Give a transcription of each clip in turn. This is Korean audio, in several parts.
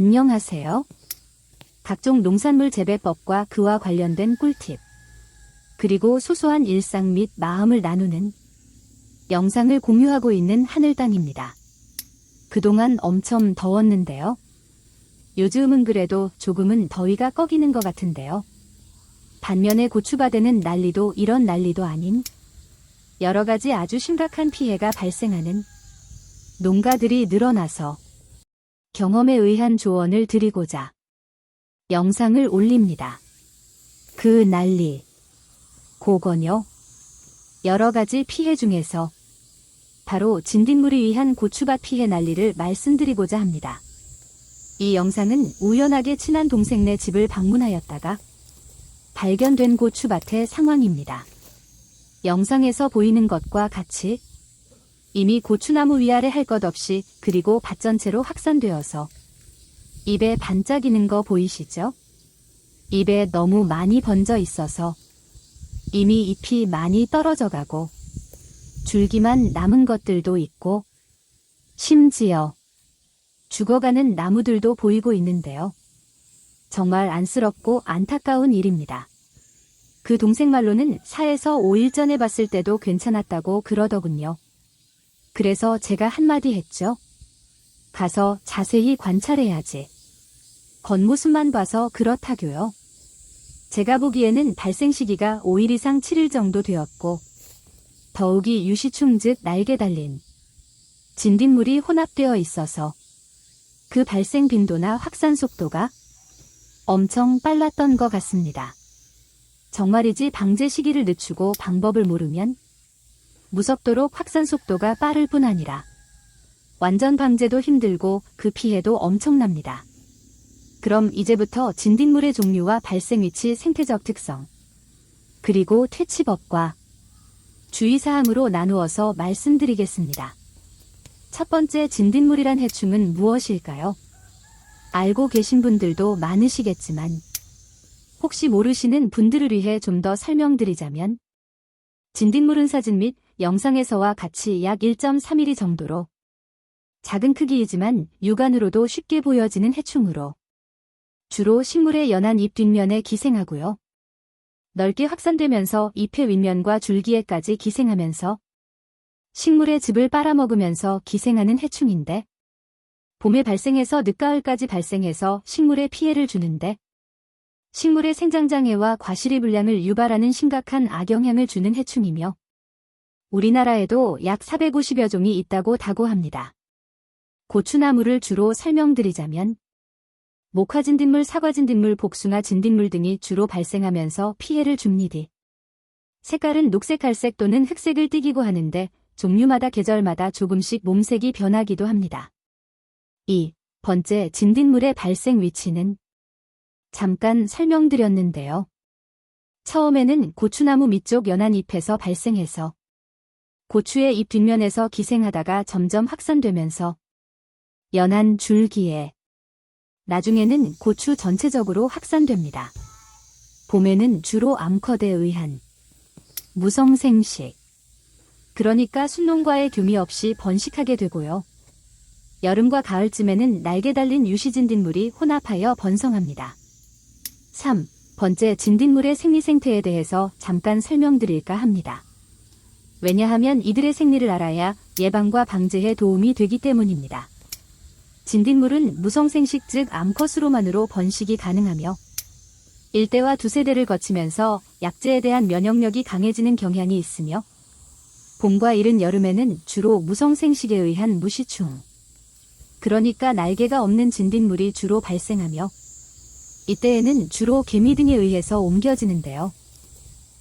안녕하세요. 각종 농산물 재배법과 그와 관련된 꿀팁, 그리고 소소한 일상 및 마음을 나누는 영상을 공유하고 있는 하늘땅입니다. 그동안 엄청 더웠는데요. 요즘은 그래도 조금은 더위가 꺼기는 것 같은데요. 반면에 고추밭에는 난리도 이런 난리도 아닌 여러 가지 아주 심각한 피해가 발생하는 농가들이 늘어나서 경험에 의한 조언을 드리고자 영상을 올립니다. 그 난리, 그건요. 여러 가지 피해 중에서 바로 진딧물이 위한 고추밭 피해 난리를 말씀드리고자 합니다. 이 영상은 우연하게 친한 동생네 집을 방문하였다가 발견된 고추밭의 상황입니다. 영상에서 보이는 것과 같이 이미 고추나무 위아래 할 것 없이 그리고 밭 전체로 확산되어서 잎에 반짝이는 거 보이시죠? 잎에 너무 많이 번져 있어서 이미 잎이 많이 떨어져 가고 줄기만 남은 것들도 있고 심지어 죽어가는 나무들도 보이고 있는데요. 정말 안쓰럽고 안타까운 일입니다. 그 동생 말로는 4에서 5일 전에 봤을 때도 괜찮았다고 그러더군요. 그래서 제가 한마디 했죠. 가서 자세히 관찰해야지. 겉모습만 봐서 그렇다고요. 제가 보기에는 발생 시기가 5일 이상 7일 정도 되었고 더욱이 유시충 즉 날개 달린 진딧물이 혼합되어 있어서 그 발생 빈도나 확산 속도가 엄청 빨랐던 것 같습니다. 정말이지 방제 시기를 늦추고 방법을 모르면 무섭도록 확산 속도가 빠를 뿐 아니라 완전 방제도 힘들고 그 피해도 엄청납니다. 그럼 이제부터 진딧물의 종류와 발생 위치, 생태적 특성, 그리고 퇴치법과 주의사항으로 나누어서 말씀드리겠습니다. 첫 번째, 진딧물이란 해충은 무엇일까요? 알고 계신 분들도 많으시겠지만 혹시 모르시는 분들을 위해 좀 더 설명드리자면 진딧물은 사진 및 영상에서와 같이 약 1.3mm 정도로 작은 크기이지만 육안으로도 쉽게 보여지는 해충으로 주로 식물의 연한 잎 뒷면에 기생하고요. 넓게 확산되면서 잎의 윗면과 줄기에까지 기생하면서 식물의 즙을 빨아먹으면서 기생하는 해충인데 봄에 발생해서 늦가을까지 발생해서 식물에 피해를 주는데 식물의 생장장애와 과실의 불량을 유발하는 심각한 악영향을 주는 해충이며 우리나라에도 약 450여 종이 있다고 다고합니다. 고추나무를 주로 설명드리자면 목화진딧물, 사과진딧물, 복숭아진딧물 등이 주로 발생하면서 피해를 줍니다. 색깔은 녹색, 갈색 또는 흑색을 띠기도 하는데 종류마다 계절마다 조금씩 몸색이 변하기도 합니다. 2번째, 진딧물의 발생 위치는 잠깐 설명드렸는데요. 처음에는 고추나무 밑쪽 연한 잎에서 발생해서 고추의 잎 뒷면에서 기생하다가 점점 확산되면서 연한 줄기에 나중에는 고추 전체적으로 확산됩니다. 봄에는 주로 암컷에 의한 무성생식, 그러니까 순농과의 교미 없이 번식하게 되고요. 여름과 가을쯤에는 날개 달린 유시진딧물이 혼합하여 번성합니다. 3번째, 진딧물의 생리생태에 대해서 잠깐 설명드릴까 합니다. 왜냐하면 이들의 생리를 알아야 예방과 방제에 도움이 되기 때문입니다. 진딧물은 무성생식 즉 암컷으로만으로 번식이 가능하며 1대와 2세대를 거치면서 약재에 대한 면역력이 강해지는 경향이 있으며 봄과 이른 여름에는 주로 무성생식에 의한 무시충, 그러니까 날개가 없는 진딧물이 주로 발생하며 이때에는 주로 개미 등에 의해서 옮겨지는데요.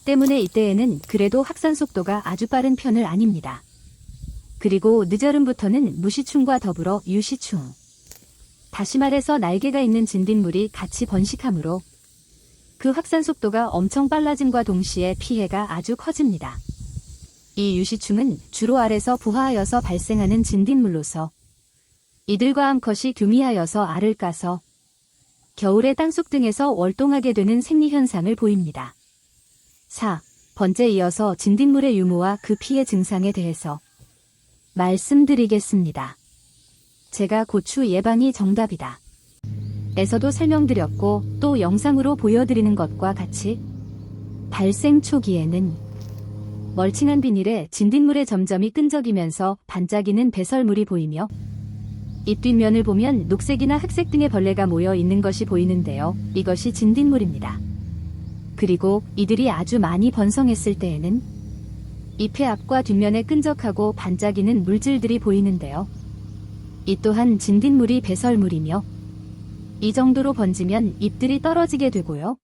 때문에 이때에는 그래도 확산 속도가 아주 빠른 편을 아닙니다. 그리고 늦여름부터는 무시충과 더불어 유시충, 다시 말해서 날개가 있는 진딧물이 같이 번식하므로 그 확산 속도가 엄청 빨라짐과 동시에 피해가 아주 커집니다. 이 유시충은 주로 알에서 부화하여서 발생하는 진딧물로서 이들과 암컷이 교미하여서 알을 까서 겨울에 땅속 등에서 월동하게 되는 생리현상을 보입니다. 4번째, 이어서 진딧물의 유무와 그 피해 증상에 대해서 말씀드리겠습니다. 제가 고추 예방이 정답이다. 에서도 설명드렸고 또 영상으로 보여드리는 것과 같이 발생 초기에는 멀칭한 비닐에 진딧물의 점점이 끈적이면서 반짝이는 배설물이 보이며 잎 뒷면을 보면 녹색이나 흑색 등의 벌레가 모여 있는 것이 보이는데요. 이것이 진딧물입니다. 그리고 이들이 아주 많이 번성했을 때에는 잎의 앞과 뒷면에 끈적하고 반짝이는 물질들이 보이는데요. 이 또한 진딧물이 배설물이며 이 정도로 번지면 잎들이 떨어지게 되고요.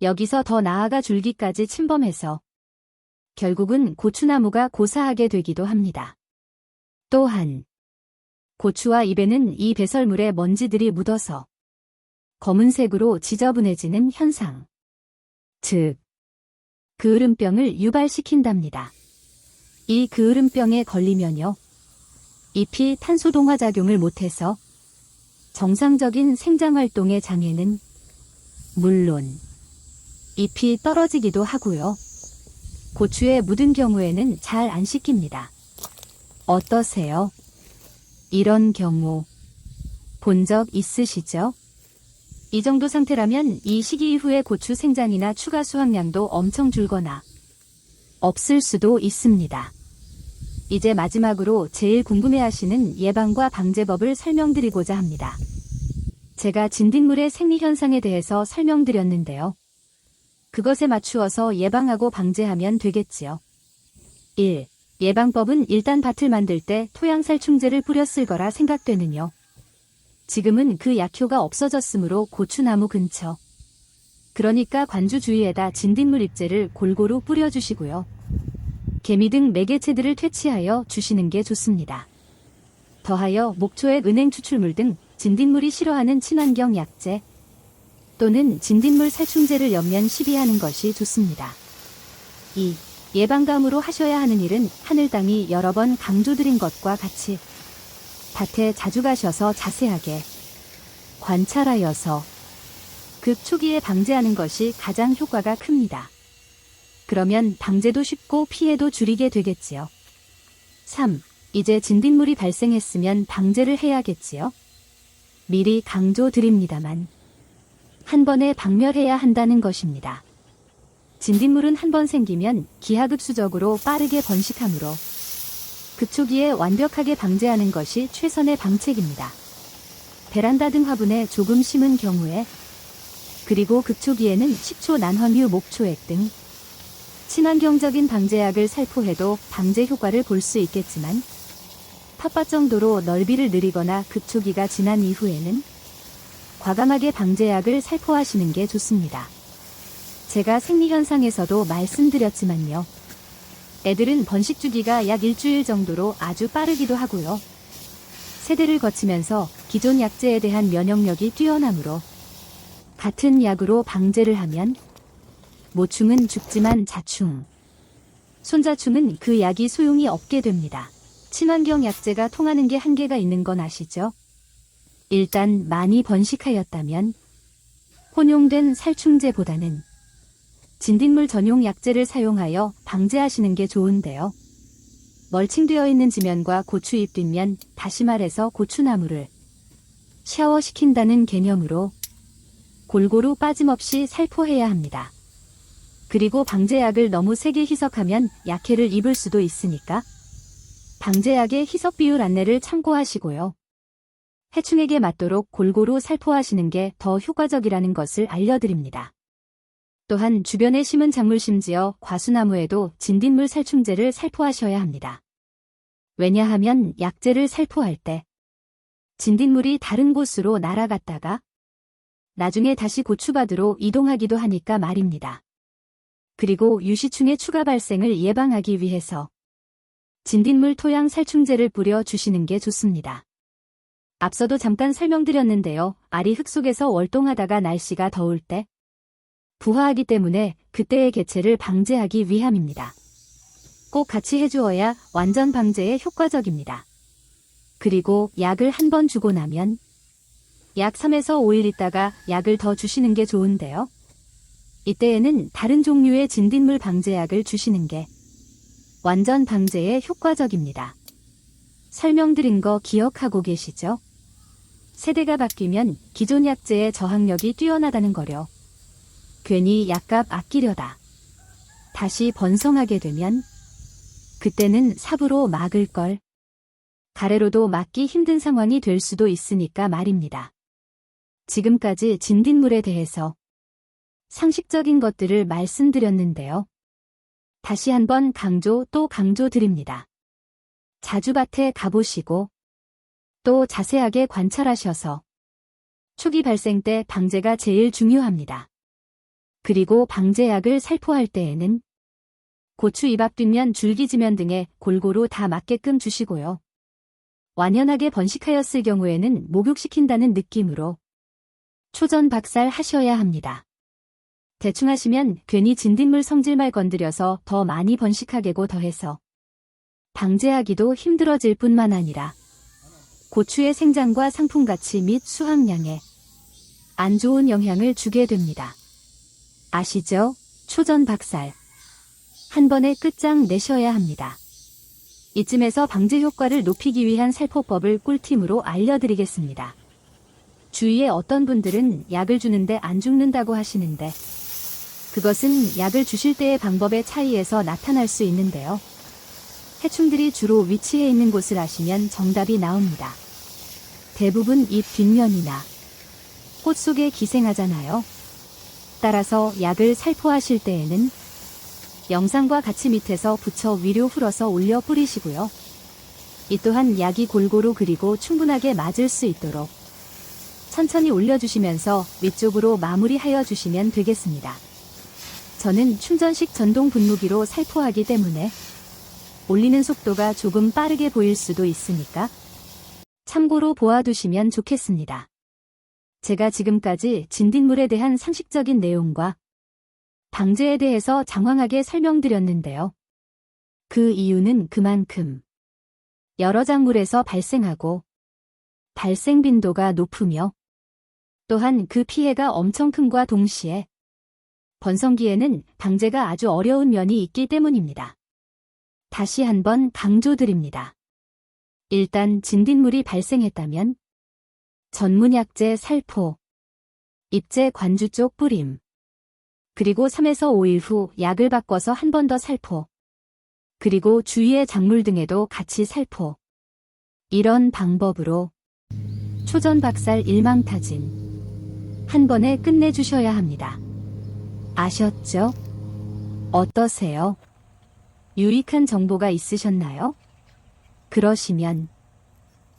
여기서 더 나아가 줄기까지 침범해서 결국은 고추나무가 고사하게 되기도 합니다. 또한 고추와 잎에는 이 배설물의 먼지들이 묻어서 검은색으로 지저분해지는 현상, 즉 그을음병을 유발시킨답니다. 이 그을음병에 걸리면요, 잎이 탄소동화 작용을 못해서 정상적인 생장활동의 장애는 물론 잎이 떨어지기도 하고요. 고추에 묻은 경우에는 잘 안 씻깁니다. 어떠세요? 이런 경우 본 적 있으시죠? 이 정도 상태라면 이 시기 이후에 고추 생장이나 추가 수확량도 엄청 줄거나 없을 수도 있습니다. 이제 마지막으로 제일 궁금해하시는 예방과 방제법을 설명드리고자 합니다. 제가 진딧물의 생리현상에 대해서 설명드렸는데요. 그것에 맞추어서 예방하고 방제하면 되겠지요. 1. 예방법은 일단 밭을 만들 때 토양살충제를 뿌렸을 거라 생각되는요. 지금은 그 약효가 없어졌으므로 고추나무 근처, 그러니까 관주 주위에다 진딧물 잎제를 골고루 뿌려주시고요. 개미 등 매개체들을 퇴치하여 주시는 게 좋습니다. 더하여 목초액 은행 추출물 등 진딧물이 싫어하는 친환경 약제 또는 진딧물 살충제를 연면 시비하는 것이 좋습니다. 2. 예방감으로 하셔야 하는 일은 하늘당이 여러 번 강조드린 것과 같이 밭에 자주 가셔서 자세하게 관찰하여서 급 초기에 방제하는 것이 가장 효과가 큽니다. 그러면 방제도 쉽고 피해도 줄이게 되겠지요. 3. 이제 진딧물이 발생했으면 방제를 해야겠지요. 미리 강조드립니다만 한 번에 박멸해야 한다는 것입니다. 진딧물은 한 번 생기면 기하급수적으로 빠르게 번식하므로 급초기에 완벽하게 방제하는 것이 최선의 방책입니다. 베란다 등 화분에 조금 심은 경우에, 그리고 급초기에는 식초, 난황유, 목초액 등 친환경적인 방제약을 살포해도 방제 효과를 볼 수 있겠지만 텃밭 정도로 넓이를 늘리거나 급초기가 지난 이후에는 과감하게 방제약을 살포하시는 게 좋습니다. 제가 생리현상에서도 말씀드렸지만요. 애들은 번식 주기가 약 일주일 정도로 아주 빠르기도 하고요. 세대를 거치면서 기존 약제에 대한 면역력이 뛰어나므로 같은 약으로 방제를 하면 모충은 죽지만 자충, 손자충은 그 약이 소용이 없게 됩니다. 친환경 약제가 통하는 게 한계가 있는 건 아시죠? 일단 많이 번식하였다면 혼용된 살충제보다는 진딧물 전용 약제를 사용하여 방제하시는 게 좋은데요. 멀칭되어 있는 지면과 고추잎 뒷면, 다시 말해서 고추나무를 샤워시킨다는 개념으로 골고루 빠짐없이 살포해야 합니다. 그리고 방제약을 너무 세게 희석하면 약해를 입을 수도 있으니까 방제약의 희석 비율 안내를 참고하시고요. 해충에게 맞도록 골고루 살포하시는 게 더 효과적이라는 것을 알려드립니다. 또한 주변에 심은 작물 심지어 과수나무에도 진딧물 살충제를 살포하셔야 합니다. 왜냐하면 약제를 살포할 때 진딧물이 다른 곳으로 날아갔다가 나중에 다시 고추밭으로 이동하기도 하니까 말입니다. 그리고 유시충의 추가 발생을 예방하기 위해서 진딧물 토양 살충제를 뿌려 주시는 게 좋습니다. 앞서도 잠깐 설명드렸는데요. 알이 흙 속에서 월동하다가 날씨가 더울 때 부화하기 때문에 그때의 개체를 방제하기 위함입니다. 꼭 같이 해주어야 완전 방제에 효과적입니다. 그리고 약을 한 번 주고 나면 약 3에서 5일 있다가 약을 더 주시는 게 좋은데요. 이때에는 다른 종류의 진딧물 방제약을 주시는 게 완전 방제에 효과적입니다. 설명드린 거 기억하고 계시죠? 세대가 바뀌면 기존 약재의 저항력이 뛰어나다는 거려. 괜히 약값 아끼려다 다시 번성하게 되면 그때는 삽으로 막을 걸. 가래로도 막기 힘든 상황이 될 수도 있으니까 말입니다. 지금까지 진딧물에 대해서 상식적인 것들을 말씀드렸는데요. 다시 한번 강조 또 강조드립니다. 자주 밭에 가보시고 또 자세하게 관찰하셔서 초기 발생 때 방제가 제일 중요합니다. 그리고 방제약을 살포할 때에는 고추 잎 앞 뒷면 줄기지면 등에 골고루 다 맞게끔 주시고요. 완연하게 번식하였을 경우에는 목욕시킨다는 느낌으로 초전 박살 하셔야 합니다. 대충 하시면 괜히 진딧물 성질말 건드려서 더 많이 번식하게고 더해서 방제하기도 힘들어질 뿐만 아니라 고추의 생장과 상품가치 및 수확량에 안 좋은 영향을 주게 됩니다. 아시죠? 초전 박살. 한 번에 끝장 내셔야 합니다. 이쯤에서 방제 효과를 높이기 위한 살포법을 꿀팁으로 알려드리겠습니다. 주위에 어떤 분들은 약을 주는데 안 죽는다고 하시는데 그것은 약을 주실 때의 방법의 차이에서 나타날 수 있는데요. 해충들이 주로 위치해 있는 곳을 아시면 정답이 나옵니다. 대부분 잎 뒷면이나 꽃 속에 기생하잖아요. 따라서 약을 살포하실 때에는 영상과 같이 밑에서 붙여 위로 흘어서 올려 뿌리시고요. 이 또한 약이 골고루 그리고 충분하게 맞을 수 있도록 천천히 올려주시면서 위쪽으로 마무리하여 주시면 되겠습니다. 저는 충전식 전동 분무기로 살포하기 때문에 올리는 속도가 조금 빠르게 보일 수도 있으니까 참고로 보아두시면 좋겠습니다. 제가 지금까지 진딧물에 대한 상식적인 내용과 방제에 대해서 장황하게 설명드렸는데요. 그 이유는 그만큼 여러 작물에서 발생하고 발생 빈도가 높으며 또한 그 피해가 엄청 큼과 동시에 번성기에는 방제가 아주 어려운 면이 있기 때문입니다. 다시 한번 강조드립니다. 일단 진딧물이 발생했다면 전문약재 살포, 잎재 관주 쪽 뿌림, 그리고 3에서 5일 후 약을 바꿔서 한 번 더 살포, 그리고 주위의 작물 등에도 같이 살포. 이런 방법으로 초전박살 일망타진 한 번에 끝내주셔야 합니다. 아셨죠? 어떠세요? 유익한 정보가 있으셨나요? 그러시면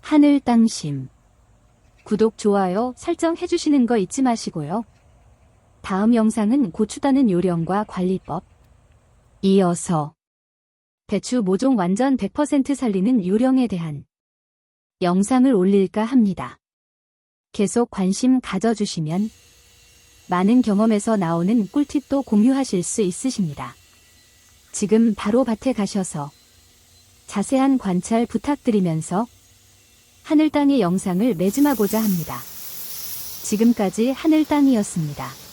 하늘 땅심 구독, 좋아요, 설정 해주시는 거 잊지 마시고요. 다음 영상은 고추 따는 요령과 관리법, 이어서 배추 모종 완전 100% 살리는 요령에 대한 영상을 올릴까 합니다. 계속 관심 가져주시면 많은 경험에서 나오는 꿀팁도 공유하실 수 있으십니다. 지금 바로 밭에 가셔서 자세한 관찰 부탁드리면서 하늘 땅의 영상을 매짐하고자 합니다. 지금까지 하늘 땅이었습니다.